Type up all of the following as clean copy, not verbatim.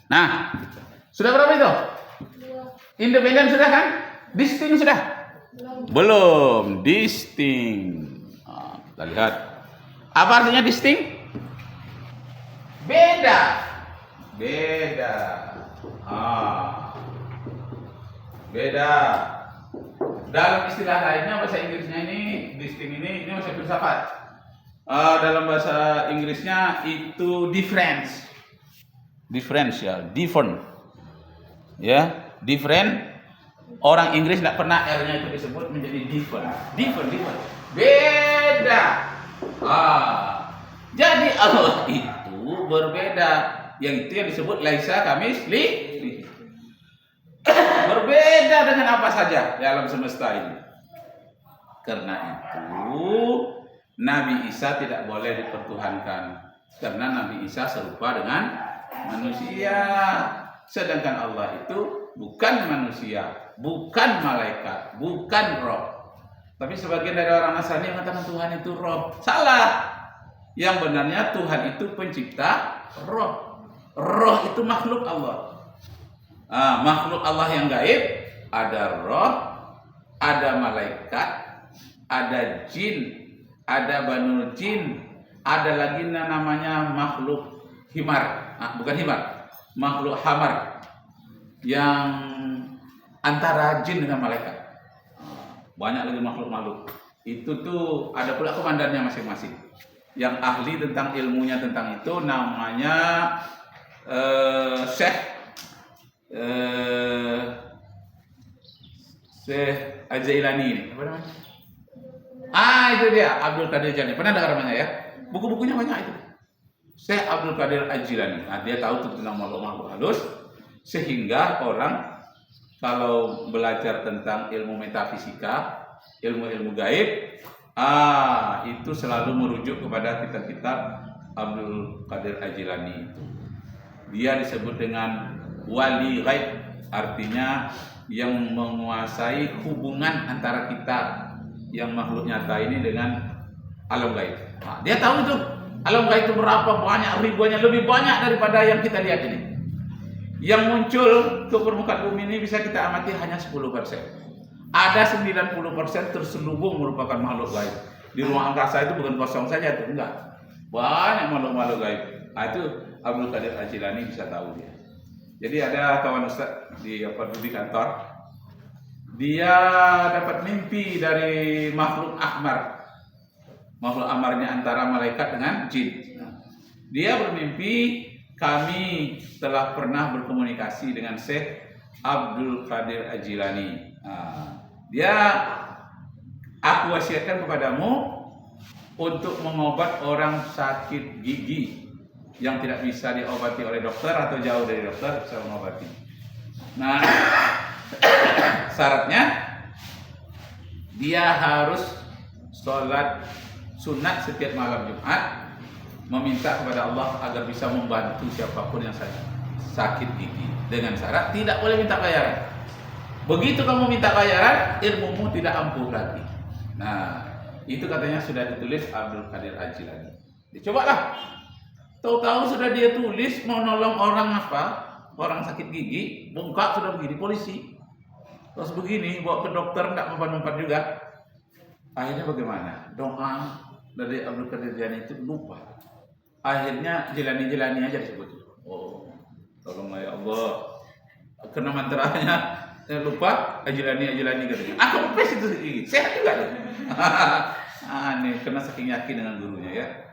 Nah, sudah berapa itu? Independen sudah kan? Distinct sudah? Belum. Distinct. Nah, kita lihat. Apa artinya distinct? Beda. Beda. Dalam istilah lainnya bahasa Inggrisnya ini distinct ini bahasa filsafat. Dalam bahasa Inggrisnya itu difference ya, different. Ya, different. Orang Inggris tidak pernah R-nya itu disebut menjadi different. Beda. Jadi Allah itu berbeda. Yang itu yang disebut laisa kamisli. Berbeda dengan apa saja di alam semesta ini. Karena itu Nabi Isa tidak boleh dipertuhankan. Karena Nabi Isa serupa dengan manusia. Sedangkan Allah itu bukan manusia, bukan malaikat, bukan roh. Tapi sebagian dari orang Nasrani mengatakan Tuhan itu roh. Salah. Yang benarnya Tuhan itu pencipta roh. Roh itu makhluk Allah. Makhluk Allah yang gaib, ada roh, ada malaikat, ada jin, ada banul jin, ada lagi namanya makhluk himar. Bukan himar, makhluk hamar yang antara jin dengan malaikat. Banyak lagi makhluk-makhluk. Itu tuh ada pula komandannya masing-masing. Yang ahli tentang ilmunya tentang itu namanya Syekh Al-Jailani. Apa namanya? Itu dia, Abdul Qadir Jailani. Pernah dengar namanya ya? Buku-bukunya banyak itu. Syekh Abdul Qadir Al-Jailani. Dia tahu tentang makhluk-makhluk halus, sehingga orang kalau belajar tentang ilmu metafisika, ilmu-ilmu gaib, itu selalu merujuk kepada kitab-kitab Abdul Qadir Al-Jailani itu. Dia disebut dengan wali gaib, artinya yang menguasai hubungan antara kita yang makhluk nyata ini dengan alam gaib. Dia tahu itu alam gaib itu berapa banyak ribuannya, lebih banyak daripada yang kita lihat ini. Yang muncul ke permukaan bumi ini bisa kita amati hanya 10%. Ada 90% terselubung merupakan makhluk gaib. Di ruang angkasa itu bukan kosong saja, itu enggak. Banyak makhluk-makhluk gaib. Itu Abdul Qadir Al-Jailani bisa tahu dia. Jadi ada kawan ustaz di kantor. Dia dapat mimpi dari makhluk ahmar. Makhluk amarnya antara malaikat dengan jin. Dia bermimpi kami telah pernah berkomunikasi dengan Syekh Abdul Qadir Al-Jailani. Aku wasiatkan kepadamu untuk mengobat orang sakit gigi yang tidak bisa diobati oleh dokter atau jauh dari dokter bisa mengobati. Nah, syaratnya dia harus sholat sunat setiap malam Jumat, meminta kepada Allah agar bisa membantu siapapun yang sakit gigi, dengan syarat tidak boleh minta bayaran. Begitu kamu minta bayaran, ilmumu tidak ampuh lagi. Nah, itu katanya sudah ditulis Abdul Qadir Al-Jailani. Dicobalah. Tahu-tahu sudah dia tulis mau nolong orang orang sakit gigi, bengkak sudah begini polisi. Terus begini bawa ke dokter tidak mempan-mempan juga. Akhirnya bagaimana? Doa dari Abdul Qadir Jailani itu lupa. Akhirnya Jailani aja disebut. Oh, tolong ya Allah. Kena mantranya lupa, Jailani katanya. Aku pes itu gigi. Sehat juga tuh. Nih kena saking yakin dengan gurunya ya.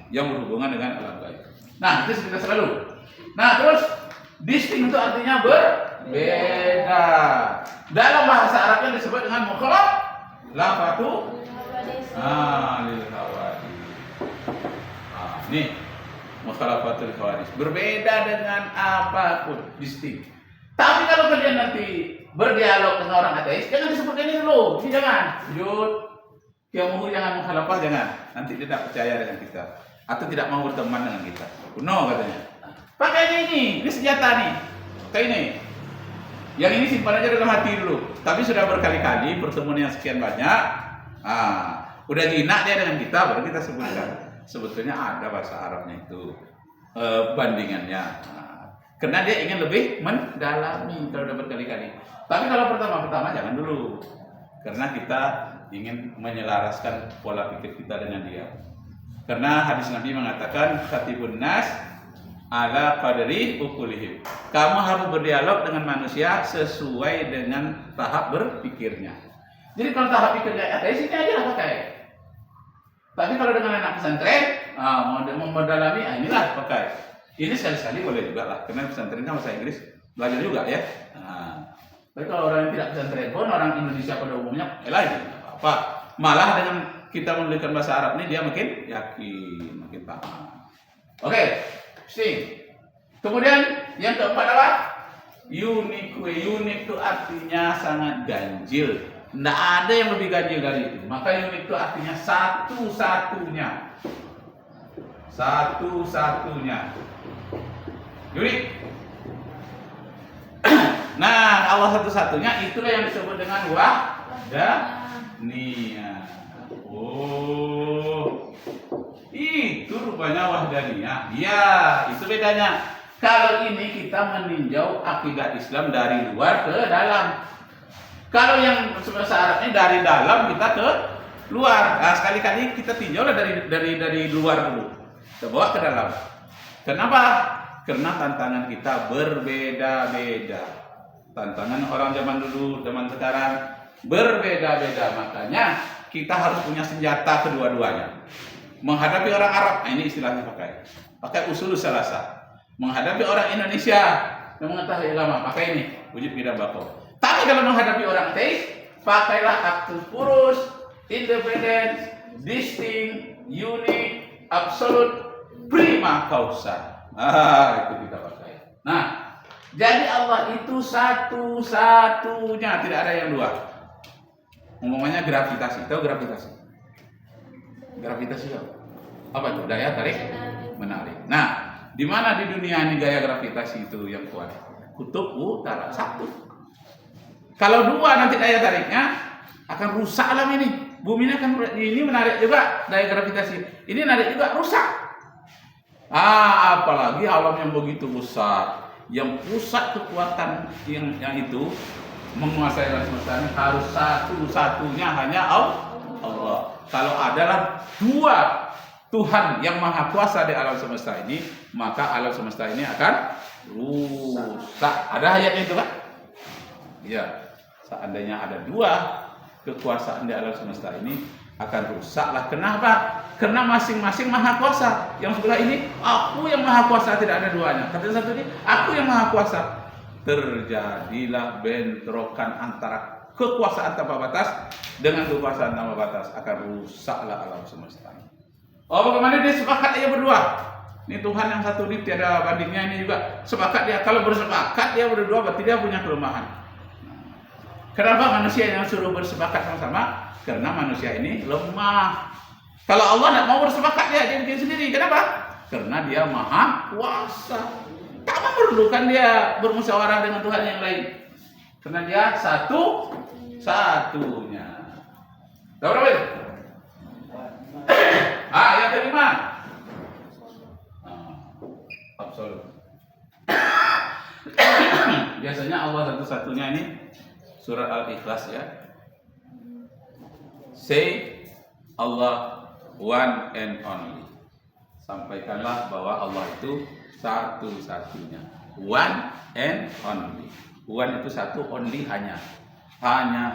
Yang berhubungan dengan alam gaib. Nah, itu kita selalu. Nah, terus distinct itu artinya berbeda. Dalam bahasa Arabnya disebut dengan mukhalafatu lil hawadits. Nih, mukhalafatul hawadits. Berbeda dengan apapun, distinct. Tapi kalau kalian nanti berdialog dengan orang ateis, jangan disebut ini dulu. Ini jangan. Jangan mukhalafah, jangan. Nanti dia tidak percaya dengan kita. Atau tidak mau berteman dengan kita. No katanya. Pakai ini senjata nih. Pakai ini. Yang ini simpan aja dalam hati dulu. Tapi sudah berkali-kali pertemuan yang sekian banyak. Udah jinak dia dengan kita, baru kita sebutkan. Sebetulnya ada bahasa Arabnya itu bandingannya. Karena dia ingin lebih mendalami kalau dapat kali-kali. Tapi kalau pertama-pertama jangan dulu. Karena kita ingin menyelaraskan pola pikir kita dengan dia. Karena hadis Nabi mengatakan khatibun nas ala qadri ukulihim. Kamu harus berdialog dengan manusia sesuai dengan tahap berpikirnya. Jadi kalau tahap pikirnya ateis ini aja lah pakai. Tapi kalau dengan anak pesantren, mau mendalami, inilah pakai. Ini sekali-sekali boleh juga lah, karena pesantren kan bahasa Inggris belajar juga ya. Tapi kalau orang yang tidak pesantren pun, orang Indonesia pada umumnya, lain apa. Malah dengan kita menuliskan bahasa Arab ini dia makin yakin, makin paham. Oke, sing. Kemudian yang keempat adalah unik. Unik itu artinya sangat ganjil. Tidak ada yang lebih ganjil dari itu. Maka unik itu artinya satu-satunya. Satu-satunya. Unik. Nah, Allah satu-satunya itulah yang disebut dengan wahdaniyah. Oh, itu rupanya wahdaniyah. Ya, itu bedanya. Kalau ini kita meninjau akidah Islam dari luar ke dalam. Kalau yang bahasa Arab ini dari dalam kita ke luar. Nah, sekali-kali kita tinjaulah dari luar dulu. Kita bawa ke dalam. Kenapa? Karena tantangan kita berbeda-beda. Tantangan orang zaman dulu, zaman sekarang berbeda-beda. Makanya kita harus punya senjata kedua-duanya. Menghadapi orang Arab, ini istilahnya pakai usul salasa. Menghadapi orang Indonesia yang mengetahui agama, pakai ini wujud tidak bakal. Tapi kalau menghadapi orang ateis, pakailah aktus purus, independen, distinct, unik, absolut, prima causa. Itu kita pakai. Nah, jadi Allah itu satu-satunya, tidak ada yang dua. Umumnya gravitasi, tahu gravitasi? Gravitasi apa itu? Daya tarik menarik. Nah, di mana di dunia ini gaya gravitasi itu yang kuat? Kutub utara satu. Kalau dua nanti daya tariknya akan rusak alam ini. Bumi ini akan menarik juga daya gravitasi. Ini narik juga rusak. Apalagi alam yang begitu besar, yang pusat kekuatan yang itu menguasai alam semesta ini harus satu-satunya hanya Allah. Kalau adalah dua Tuhan yang maha kuasa di alam semesta ini, maka alam semesta ini akan rusak. Ada ayatnya itu kan? Ya, seandainya ada dua kekuasaan di alam semesta ini akan rusaklah. Kenapa? Karena masing-masing maha kuasa. Yang sebelah ini, aku yang maha kuasa, tidak ada duanya. Kata satu ini, aku yang maha kuasa. Terjadilah bentrokan antara kekuasaan tanpa batas dengan kekuasaan tanpa batas, akan rusaklah alam semesta. Oh, bagaimana dia sepakat aja berdua? Ini Tuhan yang satu ini tiada bandingnya, ini juga sepakat dia. Kalau bersepakat dia berdua, berarti dia punya kelemahan. Kenapa manusia yang suruh bersepakat sama-sama? Karena manusia ini lemah. Kalau Allah tidak mau bersepakat dia bikin sendiri. Kenapa? Karena dia maha kuasa. Tak memerlukan dia bermusyawarah dengan Tuhan yang lain. Karena dia satu-satunya. Tahu berapa itu? Yang kelima. Absolut. Biasanya Allah satu-satunya ini surat Al-Ikhlas ya. Say Allah one and only. Sampaikanlah bahwa Allah itu satu-satunya. One and only. One itu satu, only hanya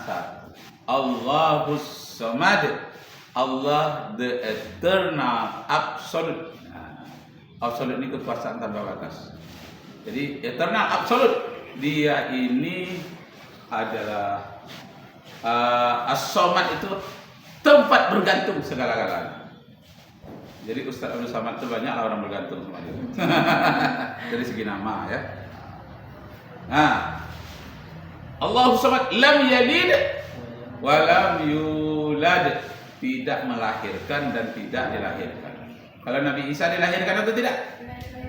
satu. Allahus Samad. Allah the eternal absolute. Absolute ini kekuasaan tanpa batas. Jadi eternal absolute, dia ini adalah as-samad itu tempat bergantung segala-galanya. Jadi Ustaz Abdul Samad itu banyak orang bergantung sama dia. Dari segi nama ya. Nah, Allahus Samad lam yalid wa lam yulad, tidak melahirkan dan tidak dilahirkan. Kalau Nabi Isa dilahirkan atau tidak?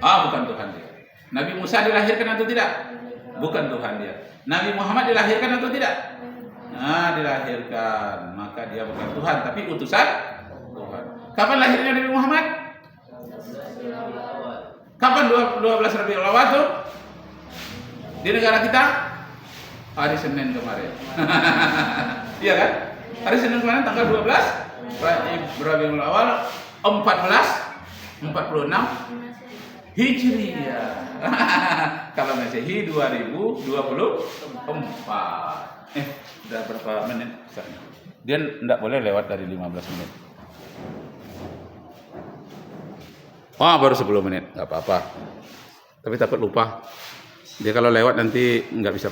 Bukan Tuhan dia. Nabi Musa dilahirkan atau tidak? Bukan Tuhan dia. Nabi Muhammad dilahirkan atau tidak? Dilahirkan. Maka dia bukan Tuhan, tapi utusan Tuhan. Kapan lahirnya Nabi Muhammad? Kapan 12 Rabiul Awal itu? Di negara kita hari Senin kemarin. Iya kan? Hari Senin kemarin tanggal 12 Rabiul Awal 1446 Hijriah. Kalau Masehi 2024. Udah berapa menit? Dia enggak boleh lewat dari 15 menit. Oh, baru 10 menit, nggak apa-apa. Tapi takut lupa. Dia kalau lewat nanti nggak bisa masuk.